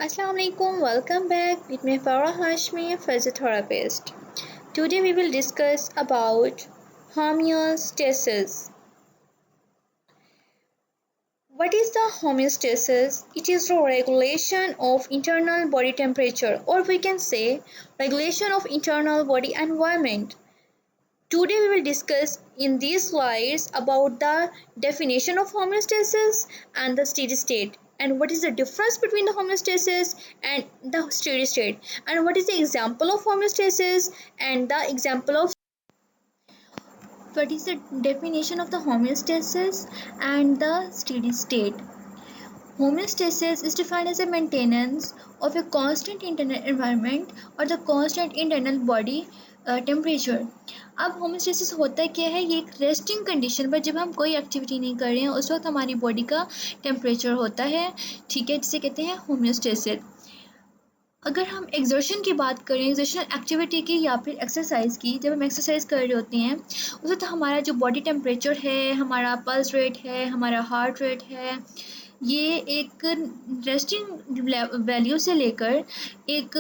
Assalamu alaikum, welcome back with me Farah Hashmi, physiotherapist. Today we will discuss about homeostasis. What is the homeostasis? It is the regulation of internal body temperature, or we can say regulation of internal body environment. Today we will discuss in these slides about the definition of homeostasis and the steady state, and what is the difference between the homeostasis and the steady state, and what is the example of homeostasis and the example of what is the definition of the homeostasis and the steady state. Homeostasis is defined as a maintenance of a constant internal environment or the constant internal body temperature. अब homeostasis होता क्या है? ये एक resting condition पर जब हम कोई एक्टिविटी नहीं कर रहे हैं उस वक्त हमारी बॉडी का टेम्परेचर होता है, ठीक है, जिसे कहते हैं होम्योस्टेसिस। अगर हम एक्सर्शन की बात करें, एक्सर्शनल एक्टिविटी की या फिर एक्सरसाइज की, जब हम एक्सरसाइज कर रहे होते हैं उस वक्त हमारा जो बॉडी टेम्परेचर है, हमारा पल्स रेट है, हमारा हार्ट रेट है, ये एक रेस्टिंग वैल्यू से लेकर एक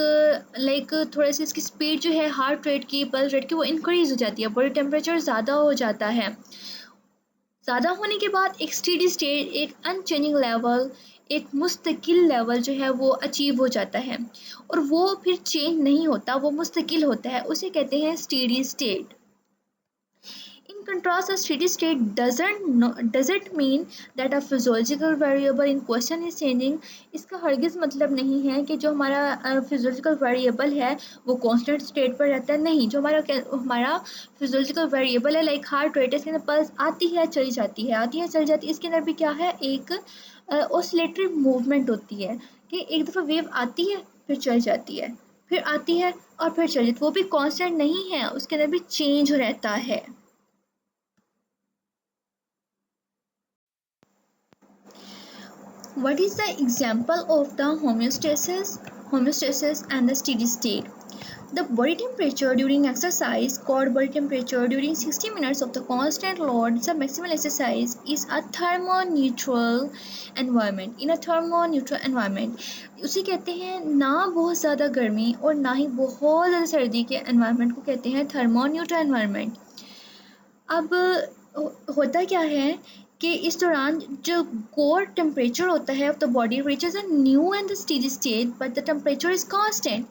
थोड़ा सा इसकी स्पीड जो है हार्ट रेट की, पल्स रेट की, वो इंक्रीज हो जाती है, बॉडी टेम्परेचर ज़्यादा हो जाता है। ज़्यादा होने के बाद एक स्टेडी स्टेट, एक अनचेंजिंग लेवल, एक मुस्तकिल लेवल जो है वो अचीव हो जाता है और वो फिर चेंज नहीं होता, वो मुस्तकिल होता है, उसे कहते हैं steady state. In contrast, a steady state doesn't mean that a physiological variable in question is changing. इसका हरगिज मतलब नहीं है कि जो हमारा फिजियोलॉजिकल वेरिएबल है वो कांस्टेंट स्टेट पर रहता है। नहीं, जो हमारा फिजियोलॉजिकल वेरिएबल है, लाइक हार्ट रेट, इसके अंदर पल्स आती है चली जाती है, आती है चली जाती है, इसके अंदर भी क्या है, एक ऑसिलेटरी मूवमेंट होती है कि एक दफ़ा वेव आती है फिर चल जाती है, फिर आती है और फिर चली जाती है, वो भी कांस्टेंट नहीं है, उसके अंदर भी चेंज रहता है। What is the example of the homeostasis and the steady state? The body temperature during exercise, called body temperature during 60 minutes of the constant load, the maximal exercise, is a thermoneutral environment. In a thermoneutral environment, उसे कहते हैं ना बहुत ज़्यादा गर्मी और ना ही बहुत ज़्यादा सर्दी के environment को कहते हैं thermoneutral environment। अब होता क्या है कि इस दौरान जो कोर टेम्परेचर होता है of the body reaches a new and the steady state but the temperature is constant.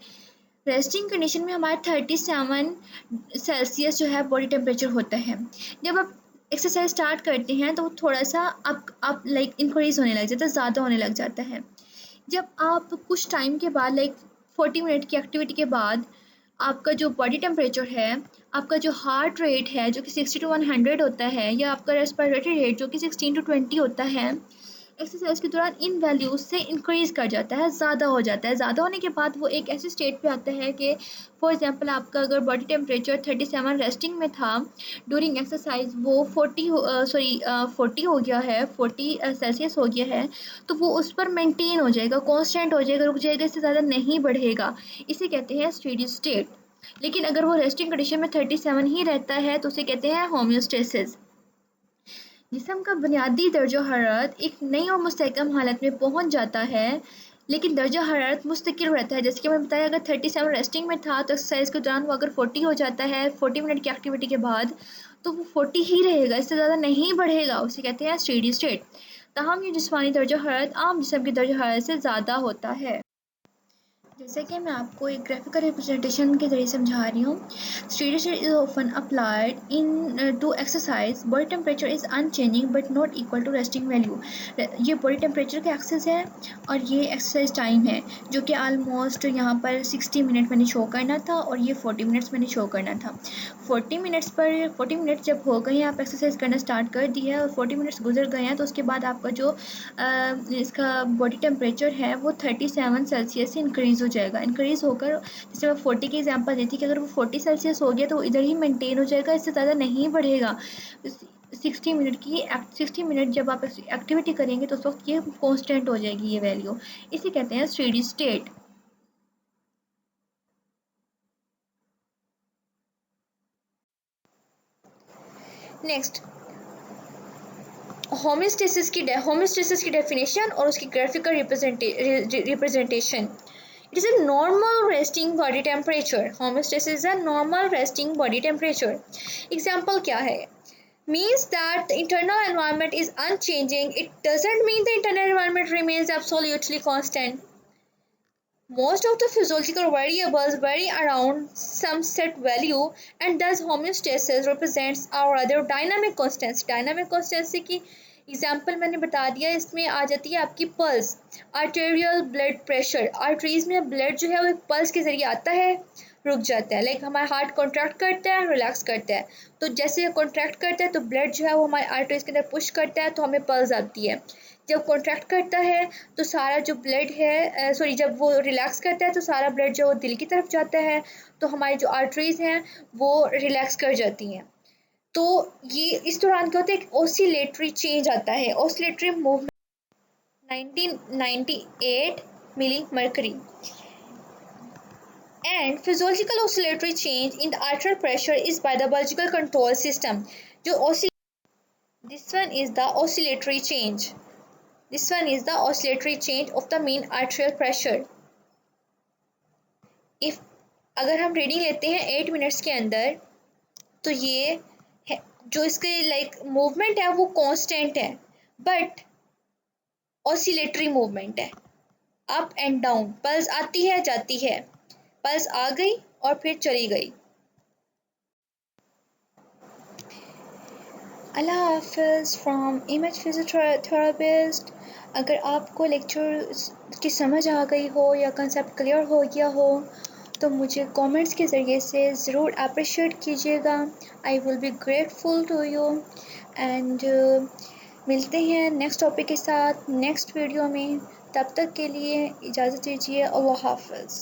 Resting condition में हमारा 37 सेल्सियस जो है बॉडी टेम्परेचर होता है। जब आप एक्सरसाइज स्टार्ट करते हैं तो थोड़ा सा अप लाइक इंक्रीज होने लग जाता है, ज़्यादा होने लग जाता है। जब आप कुछ टाइम के बाद, लाइक 40 मिनट की एक्टिविटी के बाद, आपका जो बॉडी टेम्परेचर है, आपका जो हार्ट रेट है जो कि 60 to 100 होता है, या आपका रेस्पिरेटरी रेट जो कि 16 to 20 होता है, एक्सरसाइज के दौरान इन वैल्यूज से इंक्रीज कर जाता है, ज़्यादा हो जाता है। ज़्यादा होने के बाद वो एक ऐसे स्टेट पे आता है कि फॉर एग्जांपल आपका अगर बॉडी टेम्परेचर 37 रेस्टिंग में था, ड्यूरिंग एक्सरसाइज वो 40 हो गया है, 40 सेल्सियस हो गया है, तो वो उस पर मेंटेन हो जाएगा, कांस्टेंट हो जाएगा, रुक जाएगा, इससे ज़्यादा नहीं बढ़ेगा, इसे कहते हैं स्टेडी स्टेट। लेकिन अगर वो रेस्टिंग कंडीशन में 37 ही रहता है तो उसे कहते हैं होम्योस्टेसिस। जिस्म का बुनियादी दर्जा हरारत एक नई और मुस्तहकम हालत में पहुंच जाता है, लेकिन दर्जा हरारत मुस्तकिल रहता है। जैसे कि मैंने बताया, अगर 37 रेस्टिंग में था तो एक्सरसाइज के दौरान वो अगर 40 हो जाता है 40 मिनट की एक्टिविटी के बाद, तो वो 40 ही रहेगा, इससे ज़्यादा नहीं बढ़ेगा, उसे कहते हैं स्टेडी स्टेट। ताहम ये जिस्मानी दर्जा हरारत आम जिस्म की दर्जा हरारत से ज़्यादा होता है। जैसे कि मैं आपको एक ग्राफिकल रिप्रेजेंटेशन के जरिए समझा रही हूँ। Steady state is often applied in to exercise. Body temperature is unchanging but not equal to resting value. ये बॉडी टेम्परेचर का एक्सेस है और ये एक्सरसाइज टाइम है, जो कि आलमोस्ट यहाँ पर 60 मिनट मैंने शो करना था और ये 40 मिनट्स मैंने शो करना था। 40 मिनट जब हो गए हैं, आप एक्सरसाइज करना स्टार्ट कर दी है और 40 मिनट्स गुजर गए हैं, तो उसके बाद आपका जो इसका बॉडी टेम्परेचर है वो 37 सेल्सियस से इंक्रीज़ हो जाएगा। इंक्रीज़ होकर, जैसे मैं 40 की एग्जांपल दी थी कि अगर वो 40 सेल्सियस हो गया तो वो इधर ही मेंटेन हो जाएगा, इससे ज़्यादा नहीं बढ़ेगा। 60 मिनट जब आप एक्टिविटी करेंगे तो उस वक्त ये कॉन्स्टेंट हो जाएगी, ये वैल्यू, इसे कहते हैं स्टेडी स्टेट। नेक्स्ट, होमियोस्टेसिस की डेफिनेशन और उसकी graphical representation. It is a normal resting body temperature. Homeostasis is a normal resting body temperature. Example क्या है? Means that the internal environment is unchanging. It doesn't mean the internal environment remains absolutely constant. Most of the physiological variables vary around some set value, and thus homeostasis represents our other dynamic constants. Dynamic constancy की example मैंने बता दिया. इसमें आ जाती है आपकी pulse, arterial blood pressure. Arteries में blood जो है वो एक पल्स के जरिए आता है, रुक जाता है. लाइक हमारा हार्ट कॉन्ट्रैक्ट करता है, रिलैक्स करता है. तो जैसे कॉन्ट्रैक्ट करता है तो ब्लड जो है वो हमारे आर्टरीज के अंदर पुश करता है, तो हमें पल्स आती है. जब कॉन्ट्रैक्ट करता है तो सारा जो ब्लड है जब वो रिलैक्स करता है तो सारा ब्लड जो दिल की तरफ जाता है, तो हमारी जो आर्टरीज हैं वो रिलैक्स कर जाती हैं. तो ये इस दौरान क्या होता है, एक ऑसिलेटरी चेंज आता है, oscillatory movement. 1998 milli mercury. And physiological oscillatory change in the arterial pressure is by the biological control system. This one is the oscillatory change. This one is the oscillatory change of the mean arterial pressure. If अगर हम reading लेते हैं 8 minutes के अंदर, तो ये है, जो इसके लाइक मूवमेंट है वो कांस्टेंट है, बट ऑसिलेटरी मूवमेंट है, अप एंड डाउन. पल्स आती है जाती है, पल्स आ गई और फिर चली गई. अल्लाह हाफिज़ फ्रॉम इमेज फिजियोथेरेपिस्ट. अगर आपको लेक्चर की समझ आ गई हो या कंसेप्ट क्लियर हो गया हो तो मुझे कमेंट्स के ज़रिए से ज़रूर अप्रिशिएट कीजिएगा. I will be grateful to you. And मिलते हैं नेक्स्ट टॉपिक के साथ नेक्स्ट वीडियो में. तब तक के लिए इजाज़त दीजिए. अल्लाह हाफिज़.